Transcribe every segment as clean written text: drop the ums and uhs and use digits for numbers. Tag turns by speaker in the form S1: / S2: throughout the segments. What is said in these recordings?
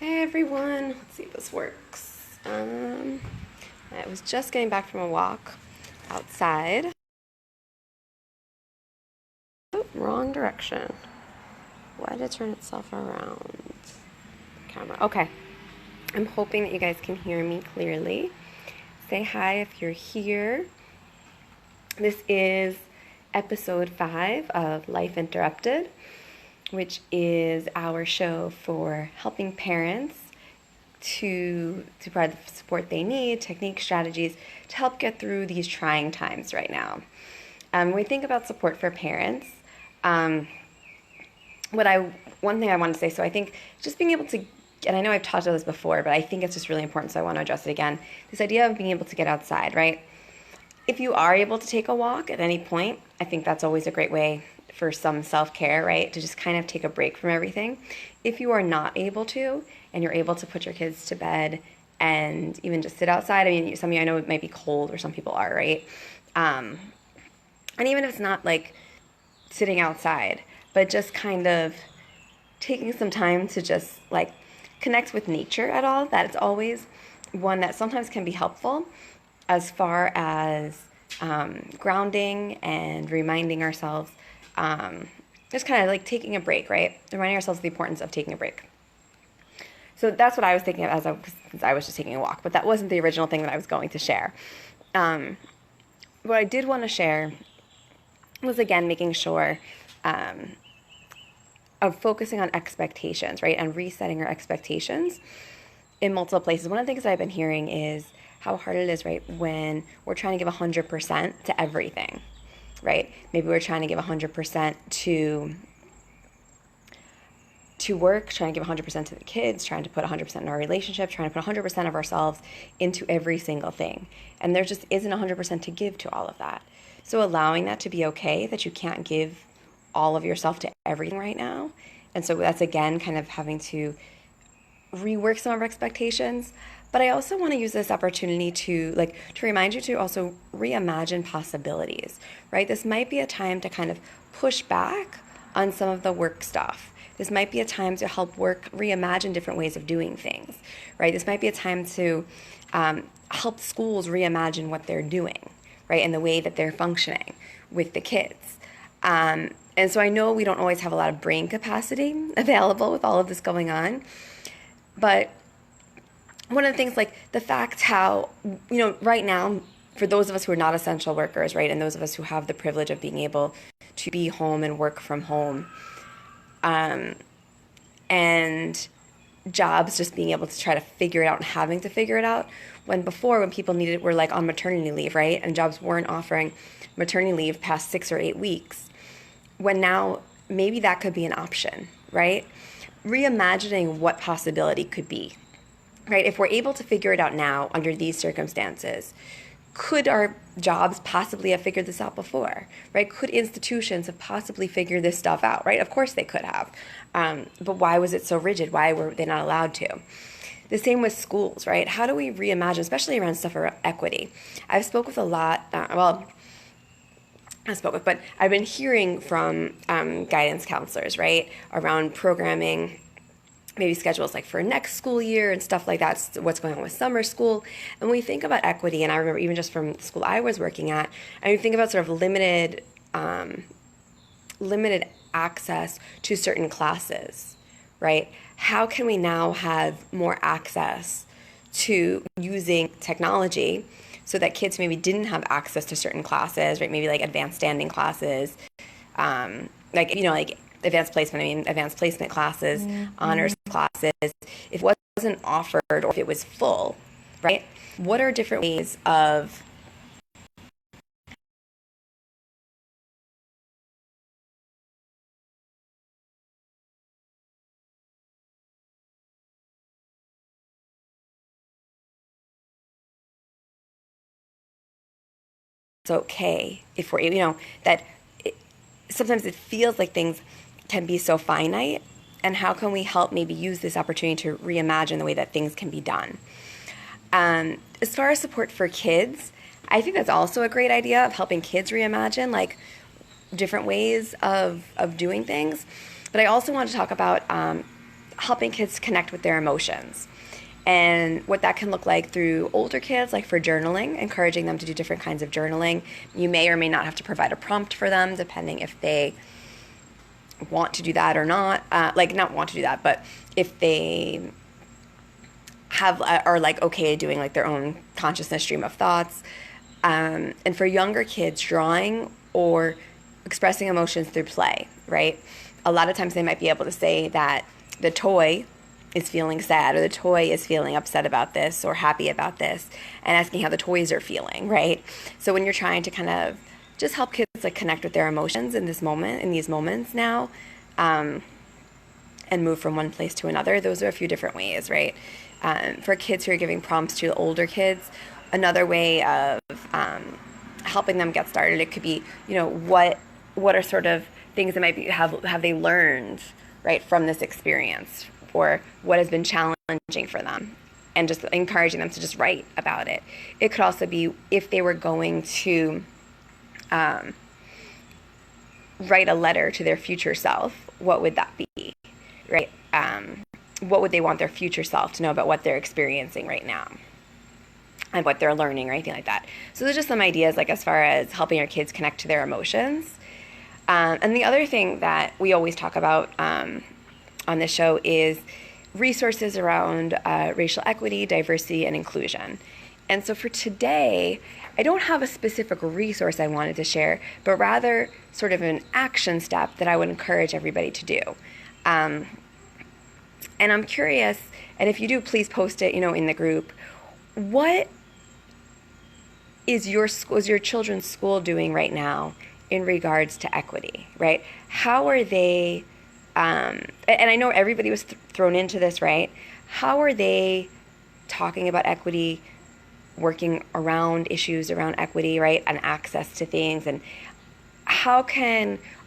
S1: Hey everyone, let's see if this works. I was just getting back from a walk outside. Oh, wrong direction. Why did it turn itself around? Camera. Okay. I'm hoping that you guys can hear me clearly. Say hi if you're here. This is episode 5 of Life Interrupted, which is our show for helping parents to provide the support they need, techniques, strategies to help get through these trying times right now. When we think about support for parents, one thing I want to say, so I think just being able to, and I know I've talked about this before, but I think it's just really important, so I want to address it again. This idea of being able to get outside, right? If you are able to take a walk at any point, I think that's always a great way for some self-care, right? To just kind of take a break from everything. If you are not able to, and you're able to put your kids to bed and even just sit outside, I mean, some of you, I know it might be cold, or some people are, right? And even if it's not like sitting outside, but just kind of taking some time to just like connect with nature at all, that it's always one that sometimes can be helpful as far as grounding and reminding ourselves, just kind of like taking a break, right? Reminding ourselves the importance of taking a break. So that's what I was thinking of since I was just taking a walk, but that wasn't the original thing that I was going to share. What I did want to share was, again, making sure of focusing on expectations, right? And resetting our expectations in multiple places. One of the things I've been hearing is how hard it is, right, when we're trying to give 100% to everything, right? Maybe we're trying to give 100% to work, trying to give 100% to the kids, trying to put 100% in our relationship, trying to put 100% of ourselves into every single thing. And there just isn't 100% to give to all of that. So allowing that to be okay, that you can't give all of yourself to everything right now. And so that's, again, kind of having to rework some of our expectations. But I also want to use this opportunity to remind you to also reimagine possibilities, right? This might be a time to kind of push back on some of the work stuff. This might be a time to help work reimagine different ways of doing things, right? This might be a time to help schools reimagine what they're doing, right, and the way that they're functioning with the kids. And so I know we don't always have a lot of brain capacity available with all of this going on, but one of the things, like the fact how, right now, for those of us who are not essential workers, right, and those of us who have the privilege of being able to be home and work from home, and jobs just being able to try to figure it out and having to figure it out, when people were like on maternity leave, right, and jobs weren't offering maternity leave past 6 or 8 weeks, when now maybe that could be an option, right? Reimagining what possibility could be, right? If we're able to figure it out now under these circumstances, could our jobs possibly have figured this out before, right? Could institutions have possibly figured this stuff out, right? Of course they could have. But why was it so rigid? Why were they not allowed to? The same with schools, right? How do we reimagine, especially around stuff around equity? I've spoke with a lot, but I've been hearing from guidance counselors, right, around programming, maybe schedules like for next school year and stuff like that, what's going on with summer school. And when we think about equity, and I remember even just from the school I was working at, and we think about sort of limited access to certain classes, right? How can we now have more access to using technology so that kids maybe didn't have access to certain classes, right? Maybe like advanced standing classes, like advanced placement classes, honors classes, if it wasn't offered or if it was full, right? What are different ways of it's okay if we're, that sometimes it feels like things can be so finite, and how can we help maybe use this opportunity to reimagine the way that things can be done? As far as support for kids, I think that's also a great idea of helping kids reimagine like different ways of doing things. But I also want to talk about helping kids connect with their emotions. And what that can look like through older kids, like for journaling, encouraging them to do different kinds of journaling. You may or may not have to provide a prompt for them, depending if they want to do that or not. Not want to do that, but if they are like okay doing like their own consciousness stream of thoughts. And for younger kids, drawing or expressing emotions through play, right? A lot of times they might be able to say that the toy is feeling sad, or the toy is feeling upset about this or happy about this, and asking how the toys are feeling, right? So when you're trying to kind of just help kids like connect with their emotions in this moment, in these moments now, and move from one place to another, those are a few different ways, right? For kids who are giving prompts to older kids, another way of helping them get started, it could be, what are sort of things that might be have they learned, right, from this experience, or what has been challenging for them, and just encouraging them to just write about it. It could also be if they were going to write a letter to their future self, what would that be, right? What would they want their future self to know about what they're experiencing right now and what they're learning or anything like that. So there's just some ideas like as far as helping our kids connect to their emotions. And the other thing that we always talk about on this show is resources around racial equity, diversity, and inclusion. And so for today, I don't have a specific resource I wanted to share, but rather sort of an action step that I would encourage everybody to do. And I'm curious, and if you do, please post it, in the group. What is your children's school doing right now in regards to equity, right? How are they, and I know everybody was thrown into this, right? How are they talking about equity, working around issues around equity, right, and access to things, and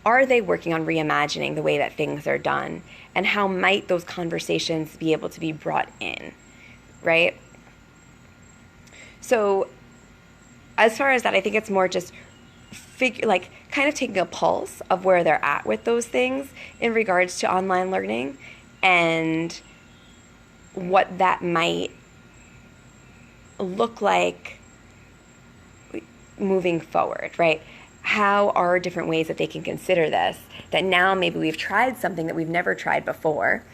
S1: are they working on reimagining the way that things are done, and how might those conversations be able to be brought in, right? So as far as that, I think it's more just kind of taking a pulse of where they're at with those things in regards to online learning and what that might look like moving forward, right? How are different ways that they can consider this, that now maybe we've tried something that we've never tried before.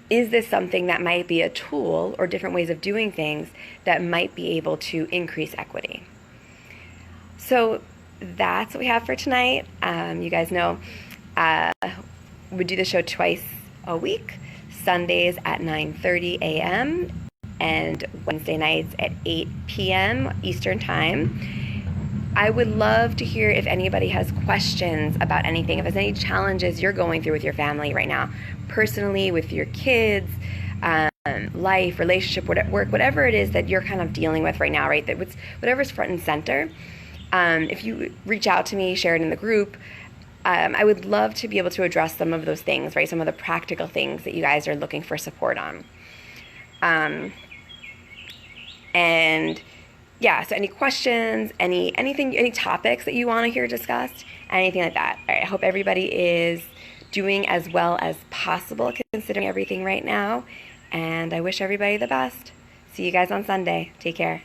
S1: Is this something that might be a tool or different ways of doing things that might be able to increase equity? So that's what we have for tonight. You guys know we do the show twice a week, Sundays at 9:30 a.m. and Wednesday nights at 8 p.m. Eastern Time. I would love to hear if anybody has questions about anything, if there's any challenges you're going through with your family right now, personally, with your kids, life, relationship, work, whatever it is that you're kind of dealing with right now, right? Whatever's front and center. If you reach out to me, share it in the group, I would love to be able to address some of those things, right? Some of the practical things that you guys are looking for support on. And yeah, so any questions, anything, any topics that you want to hear discussed, anything like that. All right, I hope everybody is doing as well as possible considering everything right now, and I wish everybody the best. See you guys on Sunday. Take care.